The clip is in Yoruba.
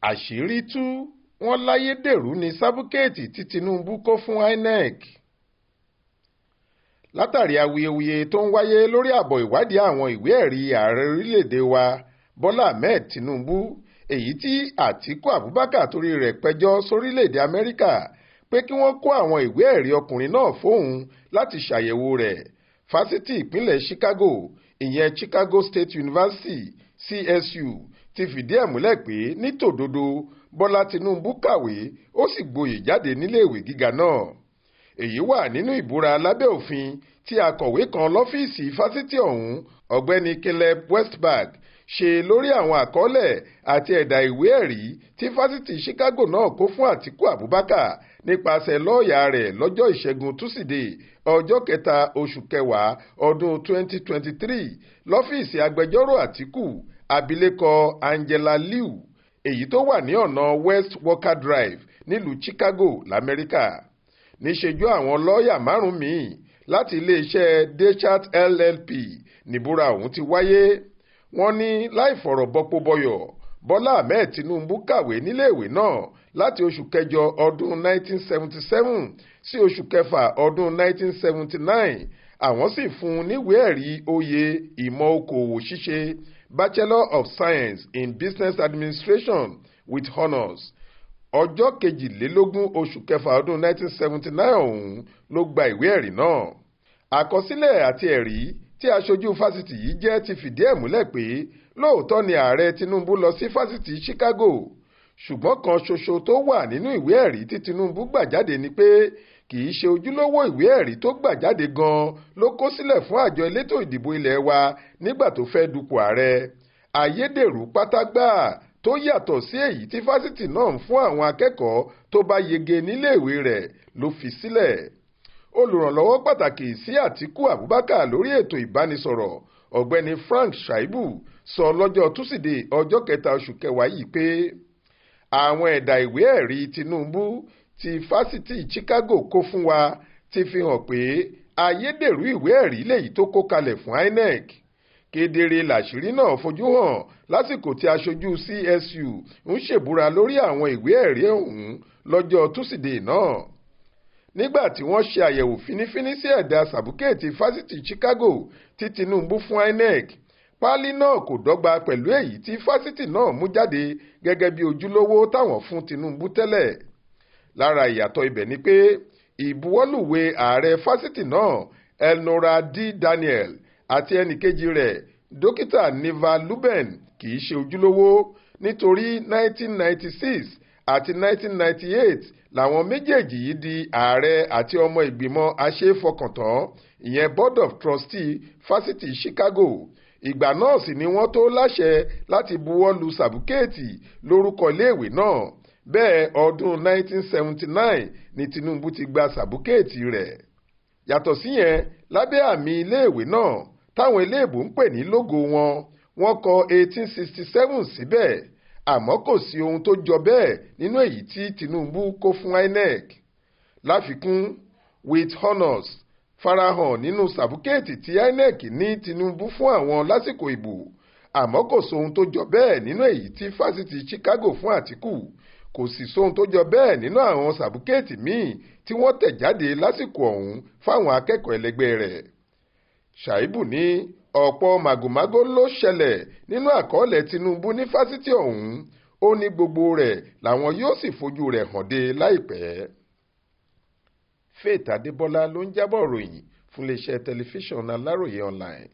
Àṣírí tú, wọ́n Layederu ní Sabukeeti tí Tinubu kó fún Inec. Látàrí awuyewuye tó ń wáyé lórí àbọ̀ ìwádìí àwọn ìwé-ẹ̀rí ààrẹ orílẹ̀-èdè wa Bọ́lá Ahmed Tinubu, èyí tí Àtíkù Abubakar torí rẹ̀ pẹjọ́ sórílẹ̀-èdè Amẹ́ríkà pé kí wọ́n kó àwọn ìwé-ẹ̀rí ọkùnrin náà fóun láti ṣàyẹ̀wò rẹ̀. Fásitì ìpínlẹ̀ Chicago, ìyẹn Chicago State University CSU, ti fìdí ẹ̀ múlẹ̀ pé ní tòdodo Bọ́lá Tinubu kàwé ó sì gboyè jáde níléèwé gíga náà. Èyí wà nínú ìbúra lábẹ́ òfin tí akọ̀wé kan lọ́fíìsì fásitì ọ̀hún, ọ̀gbẹ́ni Caleb Westberg, ṣe lórí àwọn àkọọ́lẹ̀ àti ẹ̀dà ìwé-ẹ̀rí tí fásitì Chicago náà kó fún Àtíkù Abubakar nípasẹ̀ lọ́ọ̀yà rẹ̀ lọ́jọ́ Ìṣẹ́gun Túsídẹ̀ẹ́ ọjọ́ 3 oṣù kẹwàá ọdún 2023 lọ́fíìsì agbẹjọ́rò Àtíkù, abilékọ Angela Liu, èyí tó wà ní ọ̀nà West Walker Drive nílùú Chicago lamẹ́ríkà. Níṣẹ́jú àwọn lọ́ọ̀yà márùn-ún míì láti iléeṣẹ́ Dechat LLP níbúra ọ̀hún ti wáyé. Wọ́n ní láìfọ̀rọ̀bọpọbọyọ̀ Bọ́lá Ahmed Tinubu kàwé níléèwé náà láti oṣù kẹjọ ọdún 1977 sí oṣù kẹfà ọdún 1979. Àwọn sì fún un níwèé-ẹ̀rí oyè ìmọ̀ okòòwò ṣíṣe Bachelor of Science in Business Administration with Honours. Ọjọ́ 22 oṣù kẹfà ọdún 1979 ọ̀hún ló gba ìwé-ẹ̀rí náà. Àkọsílẹ̀ àti ẹ̀rí tí aṣojú fásitì yìí jẹ́ ti fìdí ẹ̀ múlẹ̀ pé lóòótọ́ ni ààrẹ Tinubu lọ sí fásitì Chicago, ṣùgbọ́n kan ṣoṣo tó wà nínú ìwé-ẹ̀rí tí Tinubu gbà jáde ni pé kì í ṣe ojúlówó ìwé-ẹ̀rí tó gbà jáde gan-an ló kó sílẹ̀ fún àjọ elétò ìdìbò ilẹ̀ wa nígbà tó fẹ́ dupò ààrẹ. Ayédèrú pátágbà tó yàtọ̀ sí èyí tí fásitì náà ń fún àwọn akẹ́kọ̀ọ́ tó bá yege níléèwé rẹ̀ ló fi sílẹ̀. Olùrànlọ́wọ́ pàtàkì sí Àtíkù Abubakar lórí ètò ìbánisọ̀rọ̀, ọ̀gbẹ́ni Frank Shaibu, sọ lọ́jọ́ Túsídẹ̀ẹ́ ọjọ́ 3 oṣù kẹwàá yìí pé àwọn ẹ̀dà ìwé-ẹ̀rí Tinubu tí fásitì Chicago kó fún wa ti fi hàn pé ayédèrú ìwé-ẹ̀rí lèyí tó kó kalẹ̀ fún Inec. Kedere làṣírí náà fojú hàn lásìkò tí aṣojú CSU ń ṣèbúra lórí àwọn ìwé-ẹ̀rí ọ̀hún lọ́jọ́ Túsídẹ̀ẹ́ náà. Nígbà tí wọ́n ṣe àyẹ̀wò fínífíní sí ẹ̀dà Sabukeeti fásitì Chicago tí Tinubu fún Inec, páálí náà kò dọ́gba pẹ̀lú èyí tí fásitì náà mú jáde gẹ́gẹ́ bí ojúlówó táwọn fún Tinubu tẹ́lẹ̀. Lára ìyàtọ̀ ibẹ̀ ni pé ìbuwọ́lùwé ààrẹ fásitì náà Elnora D. Daniel àti ẹnìkejì rẹ̀ dókítà Neva Luben kì í ṣe ojúlówó nítorí 1996 àti 1998 làwọn méjèèjì yìí di ààrẹ àti ọmọ ìgbìmọ̀ aṣeéfọkàntán, ìyẹn Board of Trustee fásitì Chicago. Ìgbà náà sì ni wọ́n tó láṣẹ láti buwọ́lu Sabukeeti lórúkọ iléèwé náà. Bẹ́ẹ̀ ọdún 1979 ni Tinubu ti gba Sabukeeti rẹ̀. Yàtọ̀ síyẹn, lábẹ́ àmì iléèwé náà táwọn eléèbó ń pè ní lógo wọn, wọ́n kọ 1867 síbẹ̀, àmọ́ kò sí ohun tó jọ bẹ́ẹ̀ nínú èyí tí Tinubu kó fún Inec. Láfikún, with honours farahàn nínú Sabukeeti tí Inec ní Tinubu fún àwọn lásìkò ìbò, àmọ́ kò sóhun tó jọ bẹ́ẹ̀ nínú èyí tí fásitì Chicago fún Àtíkù. Kò sì sóhun tó jọ bẹ́ẹ̀ nínú àwọn Sabukeeti míì tí wọ́n tẹ̀ jáde lásìkò ọ̀hún fáwọn akẹ́kọ̀ọ́ ẹlẹgbẹ́ rẹ̀. Shaibu ní ọ̀pọ̀ màgòmágó ló ṣẹlẹ̀ nínú àkọọ́lẹ̀ Tinubu ní fásitì ọ̀hún. Ó ní gbogbo rẹ̀ làwọn yóò sì fojú rẹ̀ hàn dé láìpẹ́. Faith Adébọ́lá ló ń jábọ̀ ròyìn fún iléeṣẹ́ tẹlifíṣàn Aláròye online.